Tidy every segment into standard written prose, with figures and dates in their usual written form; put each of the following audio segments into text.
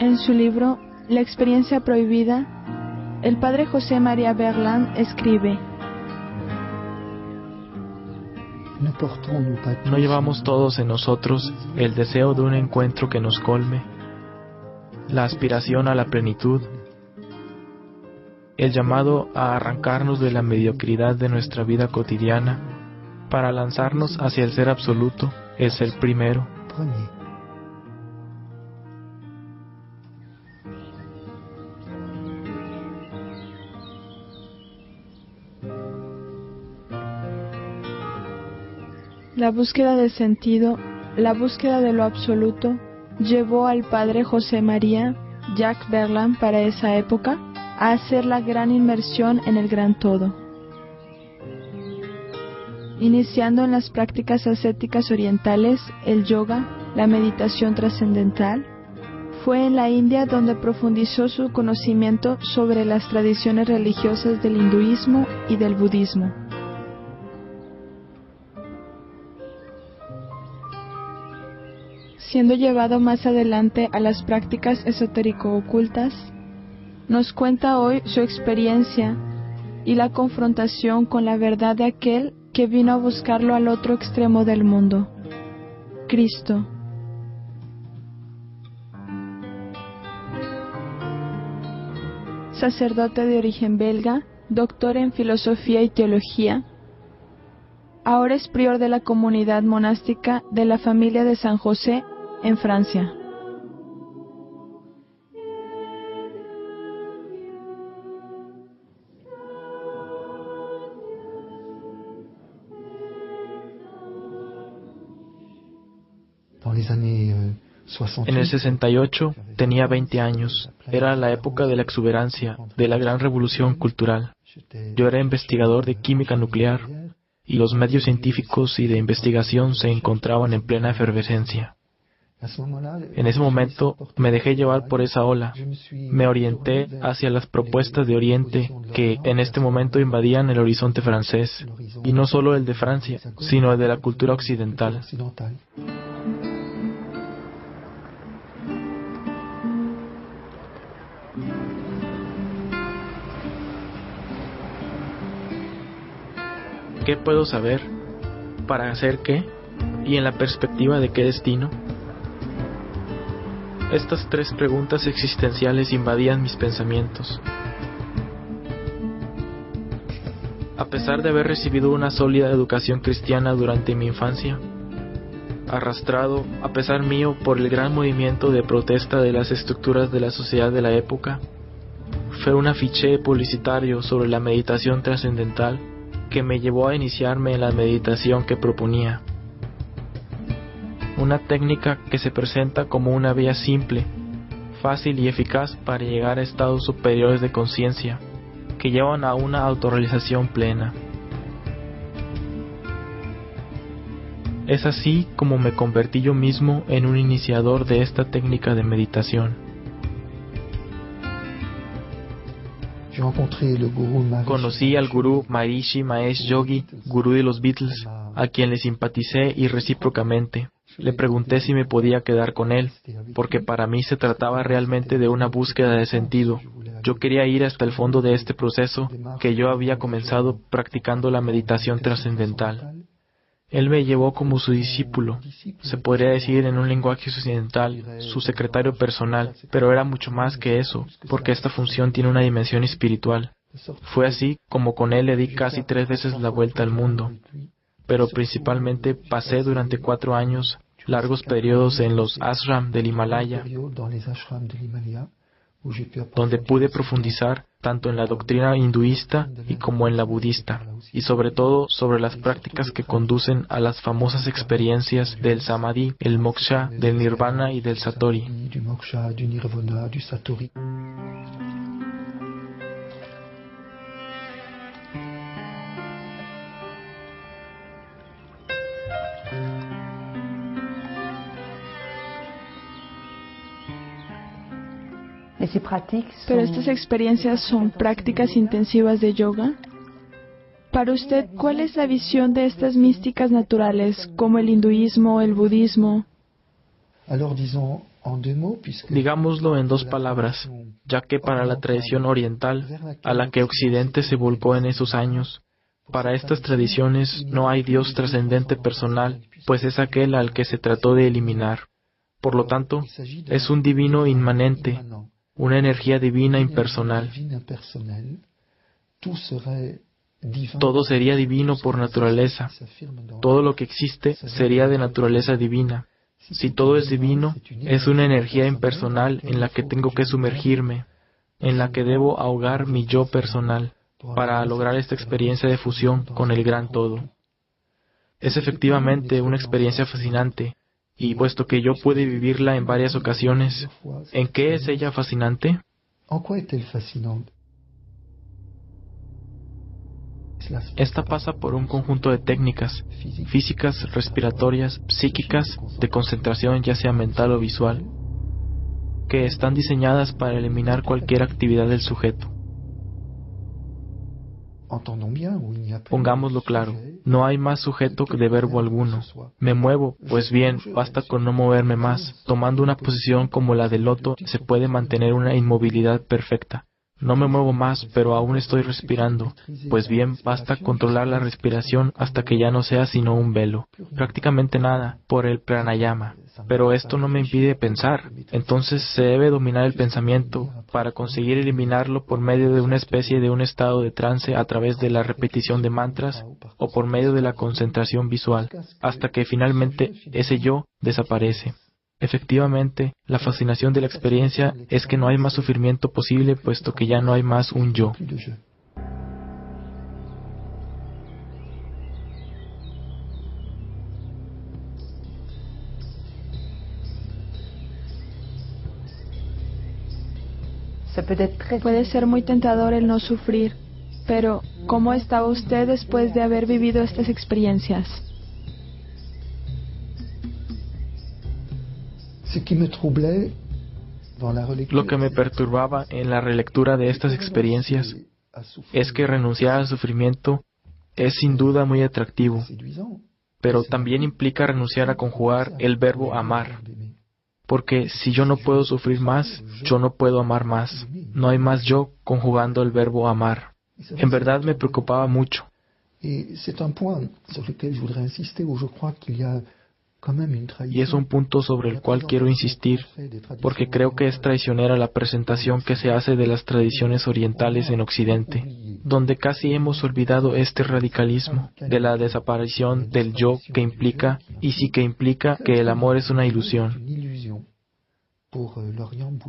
En su libro La experiencia prohibida, el padre José María Berland escribe: ¿No llevamos todos en nosotros el deseo de un encuentro que nos colme, la aspiración a la plenitud, el llamado a arrancarnos de la mediocridad de nuestra vida cotidiana para lanzarnos hacia el ser absoluto, el ser primero? La búsqueda de sentido, la búsqueda de lo absoluto, llevó al padre José María Jacques Berland para esa época a hacer la gran inmersión en el gran todo. Iniciando en las prácticas ascéticas orientales, el yoga, la meditación trascendental, fue en la India donde profundizó su conocimiento sobre las tradiciones religiosas del hinduismo y del budismo. Siendo llevado más adelante a las prácticas esotérico-ocultas, nos cuenta hoy su experiencia y la confrontación con la verdad de aquel que vino a buscarlo al otro extremo del mundo, Cristo. Sacerdote de origen belga, doctor en filosofía y teología, ahora es prior de la comunidad monástica de la familia de San José en Francia. En el 68 tenía 20 años. Era la época de la exuberancia, de la gran revolución cultural. Yo era investigador de química nuclear y los medios científicos y de investigación se encontraban en plena efervescencia. En ese momento me dejé llevar por esa ola. Me orienté hacia las propuestas de Oriente que en este momento invadían el horizonte francés, y no solo el de Francia, sino el de la cultura occidental. ¿Qué puedo saber? ¿Para hacer qué? ¿Y en la perspectiva de qué destino? Estas tres preguntas existenciales invadían mis pensamientos. A pesar de haber recibido una sólida educación cristiana durante mi infancia, arrastrado, a pesar mío, por el gran movimiento de protesta de las estructuras de la sociedad de la época, fue un afiche publicitario sobre la meditación trascendental que me llevó a iniciarme en la meditación que proponía. Una técnica que se presenta como una vía simple, fácil y eficaz para llegar a estados superiores de conciencia, que llevan a una autorrealización plena. Es así como me convertí yo mismo en un iniciador de esta técnica de meditación. Conocí al gurú Maharishi Mahesh Yogi, gurú de los Beatles, a quien le simpaticé y recíprocamente. Le pregunté si me podía quedar con él, porque para mí se trataba realmente de una búsqueda de sentido. Yo quería ir hasta el fondo de este proceso que yo había comenzado practicando la meditación trascendental. Él me llevó como su discípulo, se podría decir en un lenguaje occidental, su secretario personal, pero era mucho más que eso, porque esta función tiene una dimensión espiritual. Fue así como con él le di casi 3 veces la vuelta al mundo, pero principalmente pasé durante 4 años largos periodos en los ashram del Himalaya, donde pude profundizar tanto en la doctrina hinduista y como en la budista, y sobre todo sobre las prácticas que conducen a las famosas experiencias del samadhi, el moksha, del nirvana y del satori. Pero estas experiencias son prácticas intensivas de yoga. Para usted, ¿cuál es la visión de estas místicas naturales, como el hinduismo, el budismo? Digámoslo en dos palabras, ya que para la tradición oriental, a la que Occidente se volcó en esos años, para estas tradiciones no hay Dios trascendente personal, pues es aquel al que se trató de eliminar. Por lo tanto, es un divino inmanente, una energía divina impersonal. Todo sería divino por naturaleza. Todo lo que existe sería de naturaleza divina. Si todo es divino, es una energía impersonal en la que tengo que sumergirme, en la que debo ahogar mi yo personal, para lograr esta experiencia de fusión con el gran todo. Es efectivamente una experiencia fascinante, y puesto que yo pude vivirla en varias ocasiones, ¿en qué es ella fascinante? Esta pasa por un conjunto de técnicas, físicas, respiratorias, psíquicas, de concentración ya sea mental o visual, que están diseñadas para eliminar cualquier actividad del sujeto. Pongámoslo claro, no hay más sujeto que de verbo alguno. Me muevo, pues bien, basta con no moverme más. Tomando una posición como la del loto, se puede mantener una inmovilidad perfecta. No me muevo más, pero aún estoy respirando. Pues bien, basta controlar la respiración hasta que ya no sea sino un velo. Prácticamente nada, por el pranayama. Pero esto no me impide pensar. Entonces se debe dominar el pensamiento para conseguir eliminarlo por medio de una especie de un estado de trance a través de la repetición de mantras o por medio de la concentración visual, hasta que finalmente ese yo desaparece. Efectivamente, la fascinación de la experiencia es que no hay más sufrimiento posible puesto que ya no hay más un yo. Puede ser muy tentador el no sufrir, pero ¿cómo estaba usted después de haber vivido estas experiencias? Lo que me perturbaba en la relectura de estas experiencias es que renunciar al sufrimiento es sin duda muy atractivo, pero también implica renunciar a conjugar el verbo amar, porque si yo no puedo sufrir más, yo no puedo amar más. No hay más yo conjugando el verbo amar. En verdad me preocupaba mucho. Y es un punto sobre el cual quiero insistir, porque creo que es traicionera la presentación que se hace de las tradiciones orientales en Occidente, donde casi hemos olvidado este radicalismo de la desaparición del yo que implica, y sí que implica, que el amor es una ilusión.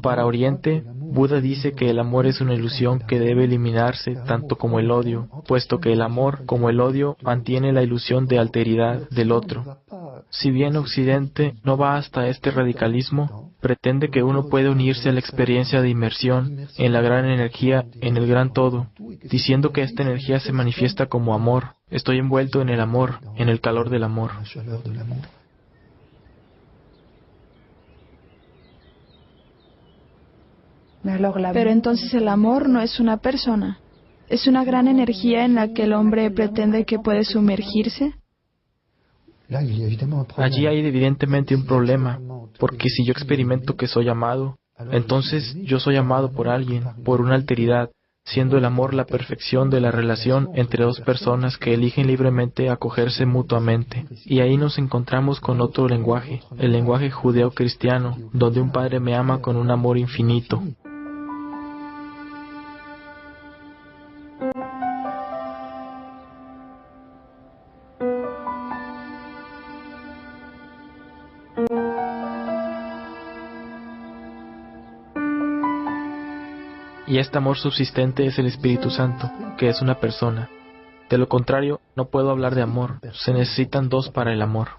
Para Oriente, Buda dice que el amor es una ilusión que debe eliminarse tanto como el odio, puesto que el amor, como el odio, mantiene la ilusión de alteridad del otro. Si bien Occidente no va hasta este radicalismo, pretende que uno puede unirse a la experiencia de inmersión en la gran energía, en el gran todo, diciendo que esta energía se manifiesta como amor. Estoy envuelto en el amor, en el calor del amor. Pero entonces el amor no es una persona. ¿Es una gran energía en la que el hombre pretende que puede sumergirse? Allí hay evidentemente un problema, porque si yo experimento que soy amado, entonces yo soy amado por alguien, por una alteridad, siendo el amor la perfección de la relación entre dos personas que eligen libremente acogerse mutuamente. Y ahí nos encontramos con otro lenguaje, el lenguaje judeo-cristiano, donde un padre me ama con un amor infinito. Y este amor subsistente es el Espíritu Santo, que es una persona. De lo contrario, no puedo hablar de amor. Se necesitan dos para el amor.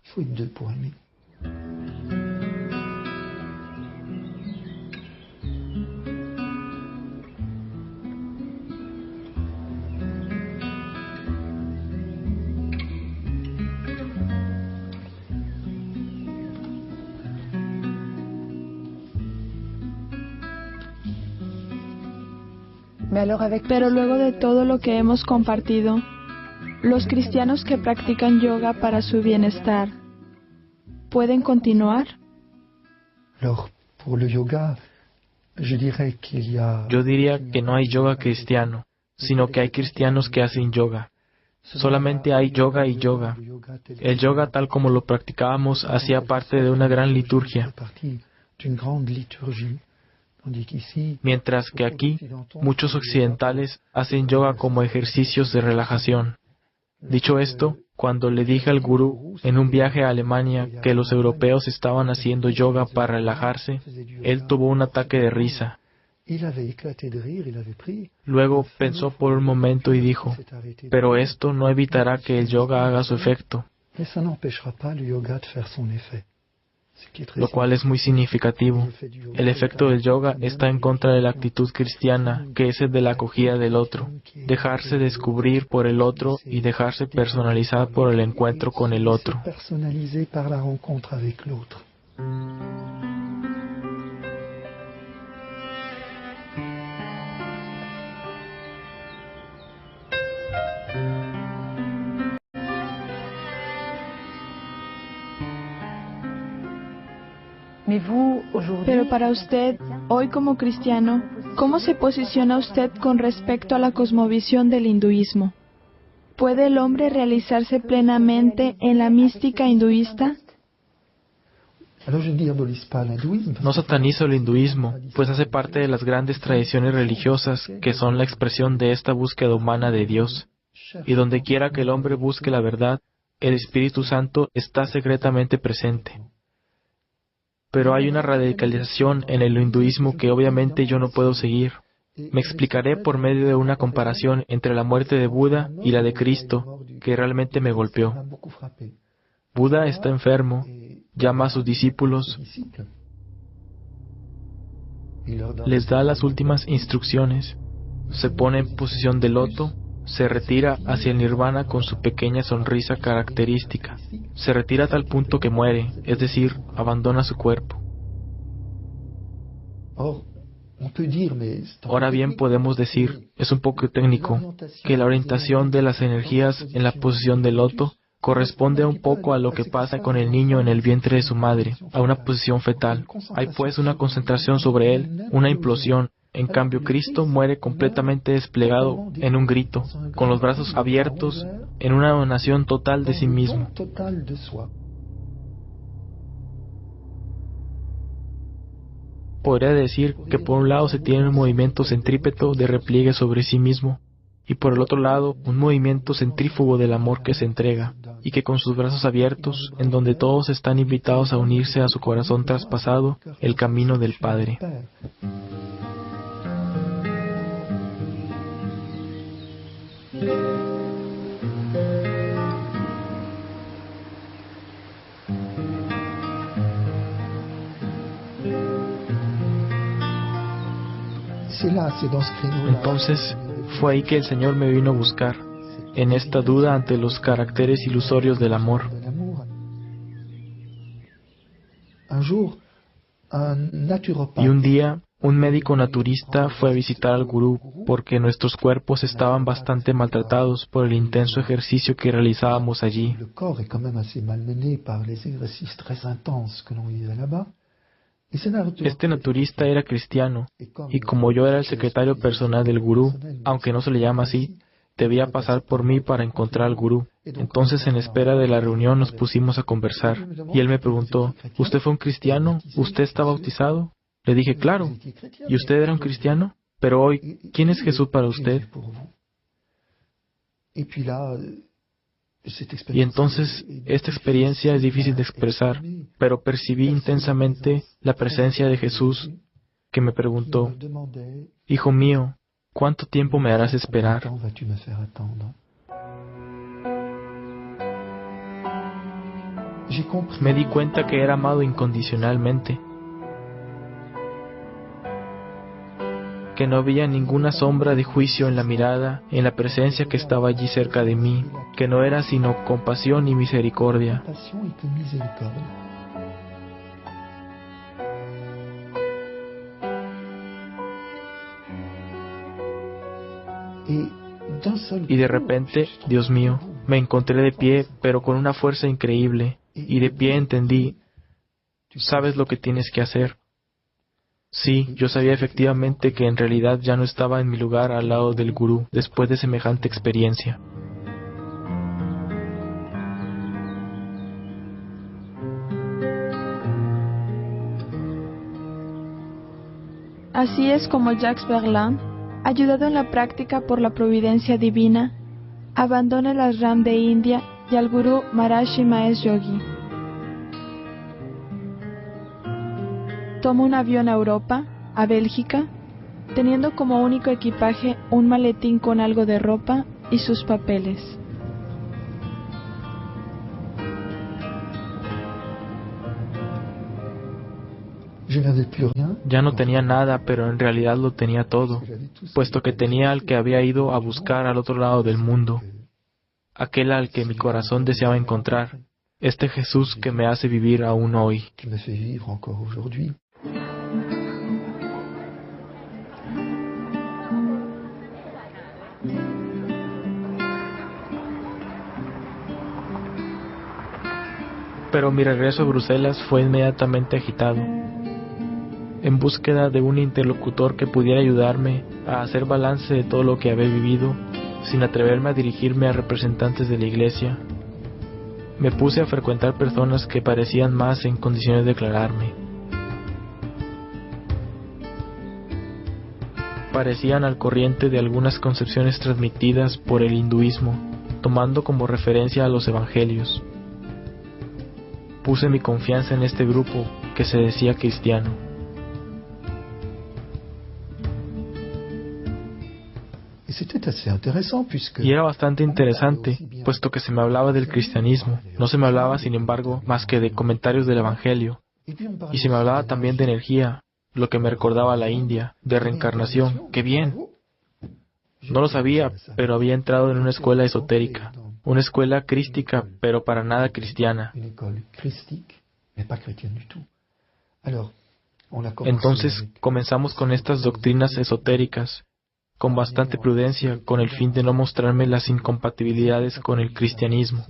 Pero luego de todo lo que hemos compartido, los cristianos que practican yoga para su bienestar, ¿pueden continuar? Yo diría que no hay yoga cristiano, sino que hay cristianos que hacen yoga. Solamente hay yoga y yoga. El yoga, tal como lo practicábamos, hacía parte de una gran liturgia, mientras que aquí muchos occidentales hacen yoga como ejercicios de relajación. Dicho esto, cuando le dije al gurú en un viaje a Alemania que los europeos estaban haciendo yoga para relajarse, él tuvo un ataque de risa. Luego pensó por un momento y dijo, pero esto no evitará que el yoga haga su efecto, lo cual es muy significativo. El efecto del yoga está en contra de la actitud cristiana, que es el de la acogida del otro, dejarse descubrir por el otro y dejarse personalizar por el encuentro con el otro. Pero para usted, hoy como cristiano, ¿cómo se posiciona usted con respecto a la cosmovisión del hinduismo? ¿Puede el hombre realizarse plenamente en la mística hinduista? No satanizo el hinduismo, pues hace parte de las grandes tradiciones religiosas que son la expresión de esta búsqueda humana de Dios. Y donde quiera que el hombre busque la verdad, el Espíritu Santo está secretamente presente. Pero hay una radicalización en el hinduismo que obviamente yo no puedo seguir. Me explicaré por medio de una comparación entre la muerte de Buda y la de Cristo, que realmente me golpeó. Buda está enfermo, llama a sus discípulos, les da las últimas instrucciones, se pone en posición de loto, se retira hacia el nirvana con su pequeña sonrisa característica. Se retira a tal punto que muere, es decir, abandona su cuerpo. Ahora bien, podemos decir, es un poco técnico, que la orientación de las energías en la posición de loto corresponde un poco a lo que pasa con el niño en el vientre de su madre, a una posición fetal. Hay pues una concentración sobre él, una implosión. En cambio, Cristo muere completamente desplegado en un grito, con los brazos abiertos, en una donación total de sí mismo. Podría decir que por un lado se tiene un movimiento centrípeto de repliegue sobre sí mismo, y por el otro lado un movimiento centrífugo del amor que se entrega, y que con sus brazos abiertos, en donde todos están invitados a unirse a su corazón traspasado, el camino del Padre. Entonces, fue ahí que el Señor me vino a buscar, en esta duda ante los caracteres ilusorios del amor. Y un día, un médico naturista fue a visitar al gurú porque nuestros cuerpos estaban bastante maltratados por el intenso ejercicio que realizábamos allí. Este naturista era cristiano, y como yo era el secretario personal del gurú, aunque no se le llama así, debía pasar por mí para encontrar al gurú. Entonces, en espera de la reunión, nos pusimos a conversar, y él me preguntó, ¿usted fue un cristiano? ¿Usted está bautizado? Le dije, claro. ¿Y usted era un cristiano? Pero hoy, ¿quién es Jesús para usted? Y entonces, esta experiencia es difícil de expresar, pero percibí intensamente la presencia de Jesús, que me preguntó, Hijo mío, ¿cuánto tiempo me harás esperar? Me di cuenta que era amado incondicionalmente, que no había ninguna sombra de juicio en la mirada, en la presencia que estaba allí cerca de mí, que no era sino compasión y misericordia. Y de repente, Dios mío, me encontré de pie, pero con una fuerza increíble, y de pie entendí, sabes lo que tienes que hacer. Sí, yo sabía efectivamente que en realidad ya no estaba en mi lugar al lado del gurú después de semejante experiencia. Así es como Jacques Verlaine, ayudado en la práctica por la providencia divina, abandona el ashram de India y al gurú Maharishi Mahesh Yogi. Toma un avión a Europa, a Bélgica, teniendo como único equipaje un maletín con algo de ropa y sus papeles. Ya no tenía nada, pero en realidad lo tenía todo, puesto que tenía al que había ido a buscar al otro lado del mundo, aquel al que mi corazón deseaba encontrar, este Jesús que me hace vivir aún hoy. Pero mi regreso a Bruselas fue inmediatamente agitado. En búsqueda de un interlocutor que pudiera ayudarme a hacer balance de todo lo que había vivido, sin atreverme a dirigirme a representantes de la iglesia, me puse a frecuentar personas que parecían más en condiciones de aclararme. Parecían al corriente de algunas concepciones transmitidas por el hinduismo, tomando como referencia a los evangelios. Puse mi confianza en este grupo que se decía cristiano. Y era bastante interesante, puesto que se me hablaba del cristianismo. No se me hablaba, sin embargo, más que de comentarios del evangelio. Y se me hablaba también de energía, lo que me recordaba a la India, de reencarnación. ¡Qué bien! No lo sabía, pero había entrado en una escuela esotérica. Una escuela crística, pero para nada cristiana. Entonces comenzamos con estas doctrinas esotéricas, con bastante prudencia, con el fin de no mostrarme las incompatibilidades con el cristianismo.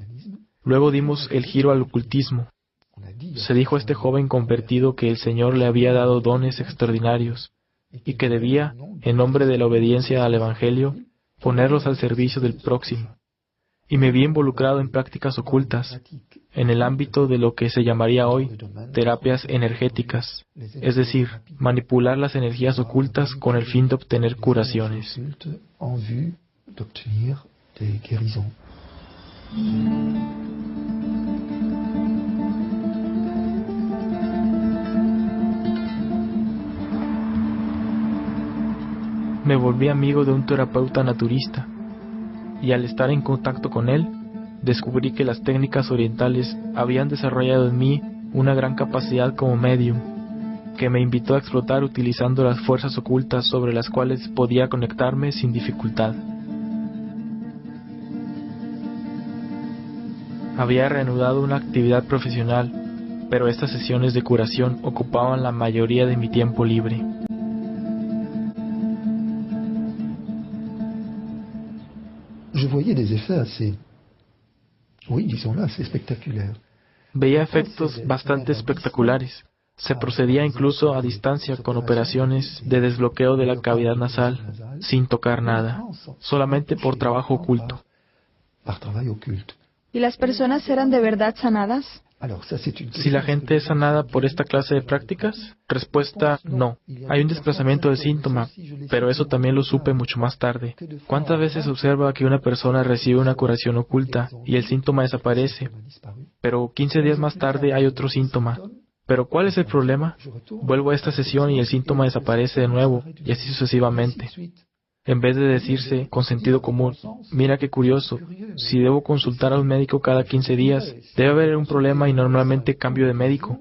Luego dimos el giro al ocultismo. Se dijo a este joven convertido que el Señor le había dado dones extraordinarios y que debía, en nombre de la obediencia al Evangelio, ponerlos al servicio del próximo. Y me vi involucrado en prácticas ocultas, en el ámbito de lo que se llamaría hoy terapias energéticas, es decir, manipular las energías ocultas con el fin de obtener curaciones. Me volví amigo de un terapeuta naturista, y al estar en contacto con él, descubrí que las técnicas orientales habían desarrollado en mí una gran capacidad como medium, que me invitó a explotar utilizando las fuerzas ocultas sobre las cuales podía conectarme sin dificultad. Había reanudado una actividad profesional, pero estas sesiones de curación ocupaban la mayoría de mi tiempo libre. Veía efectos bastante espectaculares. Se procedía incluso a distancia con operaciones de desbloqueo de la cavidad nasal, sin tocar nada, solamente por trabajo oculto. ¿Y las personas eran de verdad sanadas? Si la gente es sanada por esta clase de prácticas, respuesta no. Hay un desplazamiento del síntoma, pero eso también lo supe mucho más tarde. ¿Cuántas veces se observa que una persona recibe una curación oculta y el síntoma desaparece, pero 15 días más tarde hay otro síntoma? ¿Pero cuál es el problema? Vuelvo a esta sesión y el síntoma desaparece de nuevo, y así sucesivamente. En vez de decirse con sentido común, mira qué curioso, si debo consultar a un médico cada 15 días, debe haber un problema y normalmente cambio de médico.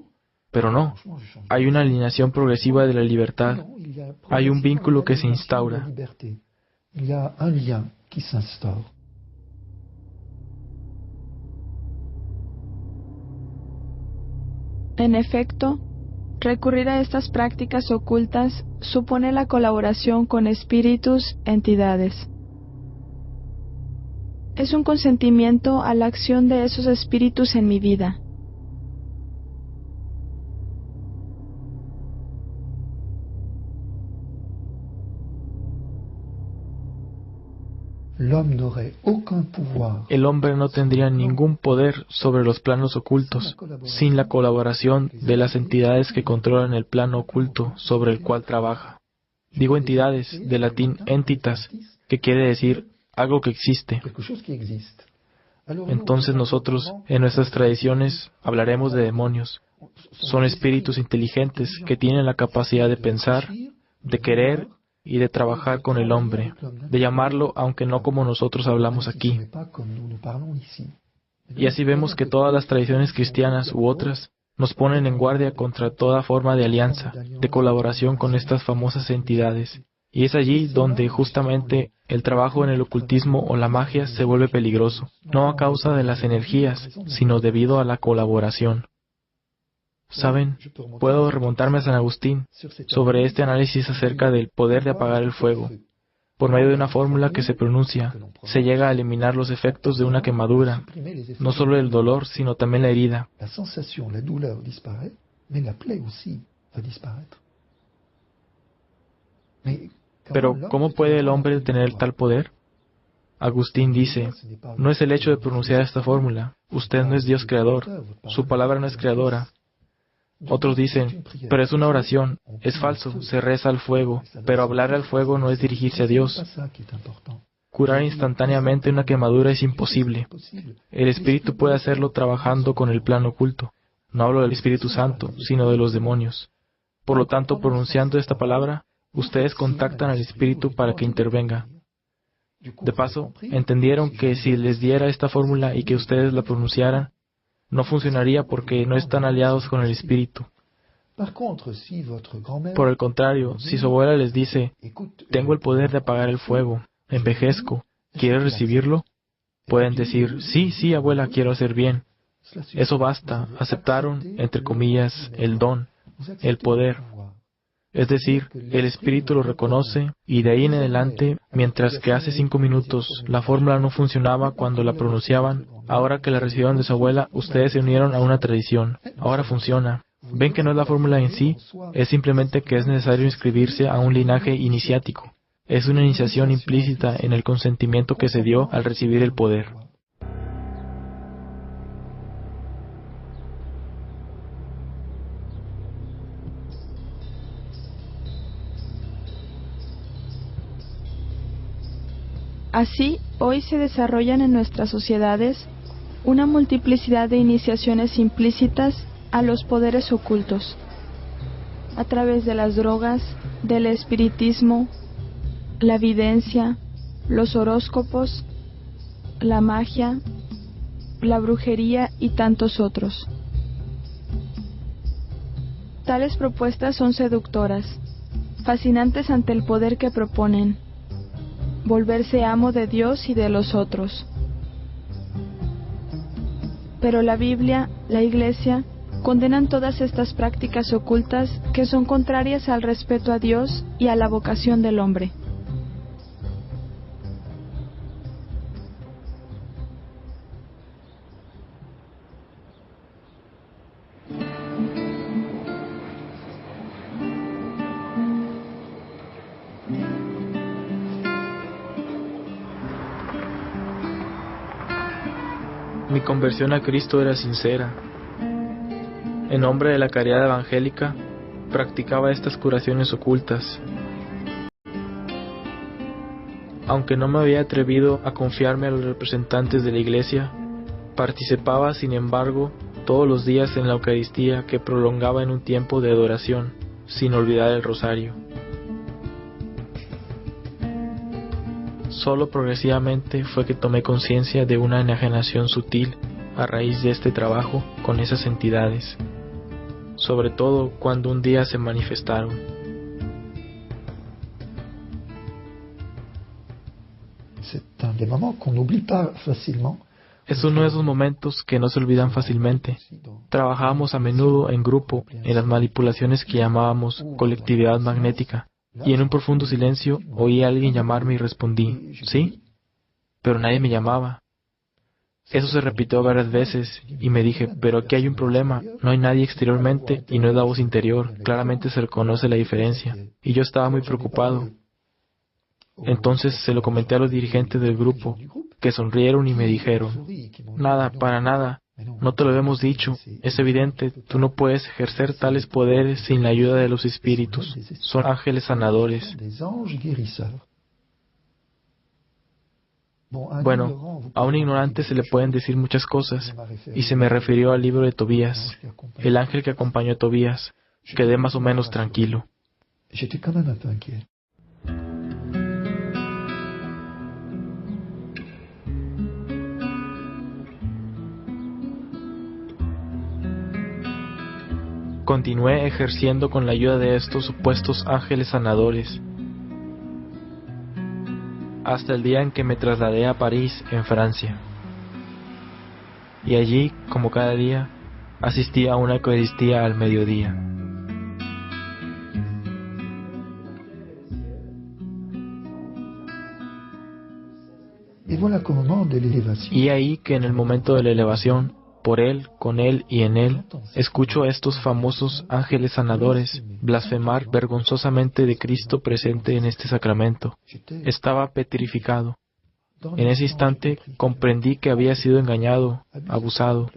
Pero no, hay una alineación progresiva de la libertad, hay un vínculo que se instaura. En efecto, recurrir a estas prácticas ocultas supone la colaboración con espíritus, entidades. Es un consentimiento a la acción de esos espíritus en mi vida. el hombre no tendría ningún poder sobre los planos ocultos sin la colaboración de las entidades que controlan el plano oculto sobre el cual trabaja. Digo entidades, de latín entitas, que quiere decir algo que existe. Entonces nosotros, en nuestras tradiciones, hablaremos de demonios. Son espíritus inteligentes que tienen la capacidad de pensar, de querer y de trabajar con el hombre, de llamarlo aunque no como nosotros hablamos aquí. Y así vemos que todas las tradiciones cristianas u otras nos ponen en guardia contra toda forma de alianza, de colaboración con estas famosas entidades. Y es allí donde justamente el trabajo en el ocultismo o la magia se vuelve peligroso, no a causa de las energías, sino debido a la colaboración. ¿Saben? Puedo remontarme a San Agustín sobre este análisis acerca del poder de apagar el fuego. Por medio de una fórmula que se pronuncia, se llega a eliminar los efectos de una quemadura, no solo el dolor, sino también la herida. Pero, ¿cómo puede el hombre tener tal poder? Agustín dice, no es el hecho de pronunciar esta fórmula. Usted no es Dios creador. Su palabra no es creadora. Otros dicen, pero es una oración. Es falso, se reza al fuego. Pero hablar al fuego no es dirigirse a Dios. Curar instantáneamente una quemadura es imposible. El Espíritu puede hacerlo trabajando con el plano oculto. No hablo del Espíritu Santo, sino de los demonios. Por lo tanto, pronunciando esta palabra, ustedes contactan al Espíritu para que intervenga. De paso, entendieron que si les diera esta fórmula y que ustedes la pronunciaran, no funcionaría porque no están aliados con el Espíritu. Por el contrario, si su abuela les dice, tengo el poder de apagar el fuego, envejezco, ¿quieres recibirlo? Pueden decir, sí, abuela, quiero hacer bien. Eso basta, aceptaron, entre comillas, el don, el poder. Es decir, el Espíritu lo reconoce y de ahí en adelante, mientras que hace 5 minutos la fórmula no funcionaba cuando la pronunciaban, ahora que la recibieron de su abuela, ustedes se unieron a una tradición. Ahora funciona. ¿Ven que no es la fórmula en sí? Es simplemente que es necesario inscribirse a un linaje iniciático. Es una iniciación implícita en el consentimiento que se dio al recibir el poder. Así, hoy se desarrollan en nuestras sociedades una multiplicidad de iniciaciones implícitas a los poderes ocultos, a través de las drogas, del espiritismo, la videncia, los horóscopos, la magia, la brujería y tantos otros. Tales propuestas son seductoras, fascinantes ante el poder que proponen, volverse amo de Dios y de los otros. Pero la Biblia, la Iglesia, condenan todas estas prácticas ocultas que son contrarias al respeto a Dios y a la vocación del hombre. Mi conversión a Cristo era sincera. En nombre de la caridad evangélica, practicaba estas curaciones ocultas. Aunque no me había atrevido a confiarme a los representantes de la Iglesia, participaba, sin embargo, todos los días en la Eucaristía que prolongaba en un tiempo de adoración, sin olvidar el rosario. Solo progresivamente fue que tomé conciencia de una enajenación sutil a raíz de este trabajo con esas entidades, sobre todo cuando un día se manifestaron. Es uno de esos momentos que no se olvidan fácilmente. Trabajábamos a menudo en grupo en las manipulaciones que llamábamos colectividad magnética. Y en un profundo silencio oí a alguien llamarme y respondí, ¿sí? Pero nadie me llamaba. Eso se repitió varias veces y me dije, pero aquí hay un problema, no hay nadie exteriormente y no es la voz interior, claramente se reconoce la diferencia. Y yo estaba muy preocupado. Entonces se lo comenté a los dirigentes del grupo, que sonrieron y me dijeron, nada, para nada, no te lo hemos dicho, es evidente, tú no puedes ejercer tales poderes sin la ayuda de los espíritus, son ángeles sanadores. Bueno, a un ignorante se le pueden decir muchas cosas, y se me refirió al libro de Tobías, el ángel que acompañó a Tobías. Quedé más o menos tranquilo. Continué ejerciendo con la ayuda de estos supuestos ángeles sanadores, hasta el día en que me trasladé a París, en Francia. Y allí, como cada día, asistí a una Eucaristía al mediodía. Y ahí que en el momento de la elevación, por Él, con Él y en Él, escucho a estos famosos ángeles sanadores blasfemar vergonzosamente de Cristo presente en este sacramento. Estaba petrificado. En ese instante comprendí que había sido engañado, abusado.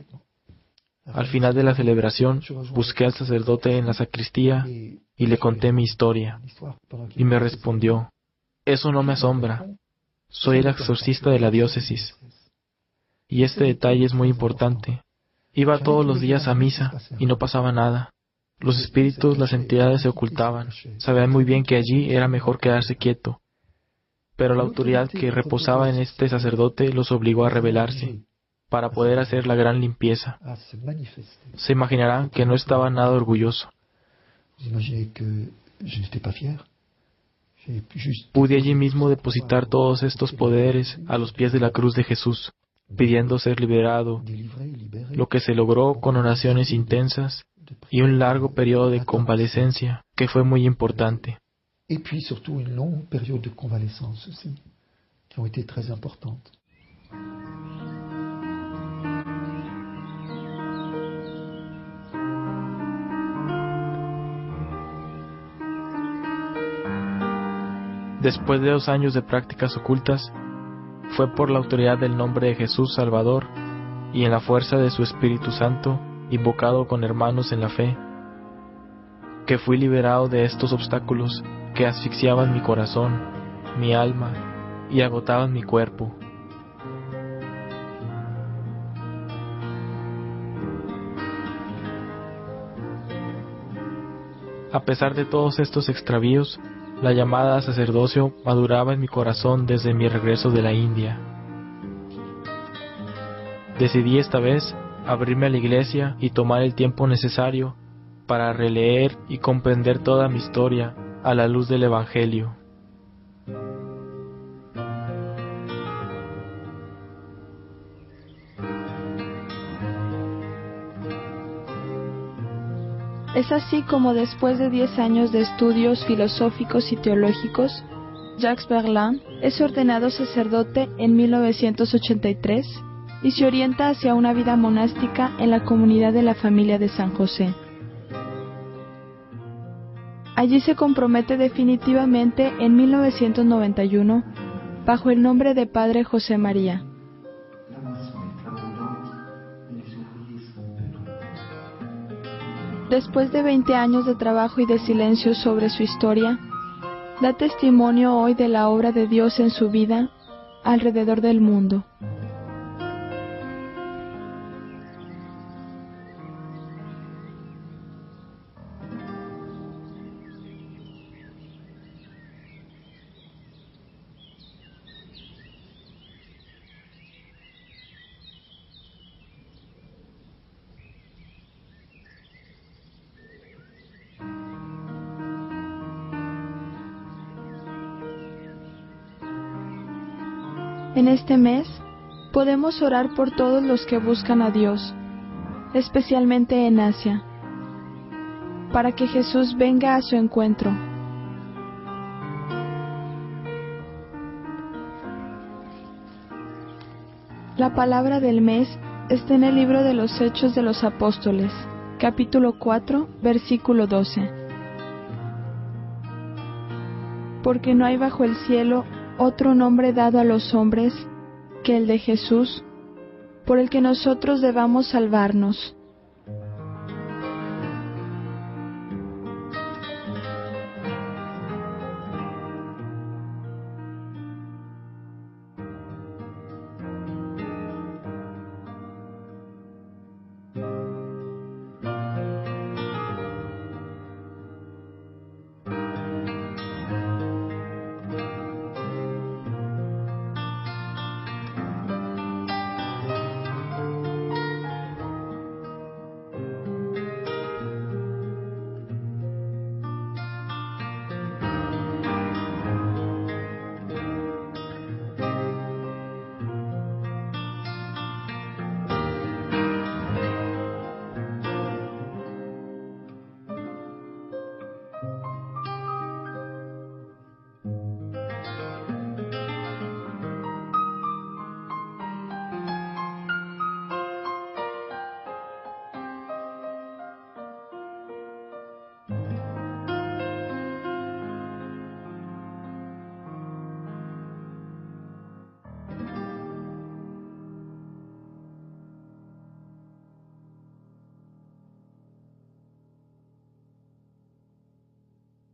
Al final de la celebración, busqué al sacerdote en la sacristía y le conté mi historia. Y me respondió, eso no me asombra. Soy el exorcista de la diócesis. Y este detalle es muy importante. Iba todos los días a misa y no pasaba nada. Los espíritus, las entidades se ocultaban. Sabían muy bien que allí era mejor quedarse quieto. Pero la autoridad que reposaba en este sacerdote los obligó a rebelarse, para poder hacer la gran limpieza. Se imaginarán que no estaba nada orgulloso. Pude allí mismo depositar todos estos poderes a los pies de la cruz de Jesús, pidiendo ser liberado, lo que se logró con oraciones intensas y un largo periodo de convalecencia, que fue muy importante. Et puis surtout une longue période de convalescence aussi, qui ont été très importantes. Después de 2 años de prácticas ocultas, fue por la autoridad del nombre de Jesús Salvador y en la fuerza de su Espíritu Santo, invocado con hermanos en la fe, que fui liberado de estos obstáculos que asfixiaban mi corazón, mi alma y agotaban mi cuerpo. A pesar de todos estos extravíos, la llamada a sacerdocio maduraba en mi corazón desde mi regreso de la India. Decidí esta vez abrirme a la iglesia y tomar el tiempo necesario para releer y comprender toda mi historia a la luz del Evangelio. Es así como después de 10 años de estudios filosóficos y teológicos, Jacques Verlaine es ordenado sacerdote en 1983 y se orienta hacia una vida monástica en la comunidad de la familia de San José. Allí se compromete definitivamente en 1991 bajo el nombre de Padre José María. Después de 20 años de trabajo y de silencio sobre su historia, da testimonio hoy de la obra de Dios en su vida alrededor del mundo. En este mes, podemos orar por todos los que buscan a Dios, especialmente en Asia, para que Jesús venga a su encuentro. La palabra del mes está en el libro de los Hechos de los Apóstoles, capítulo 4, versículo 12. porque no hay bajo el cielo otro nombre dado a los hombres que el de Jesús, por el que nosotros debamos salvarnos.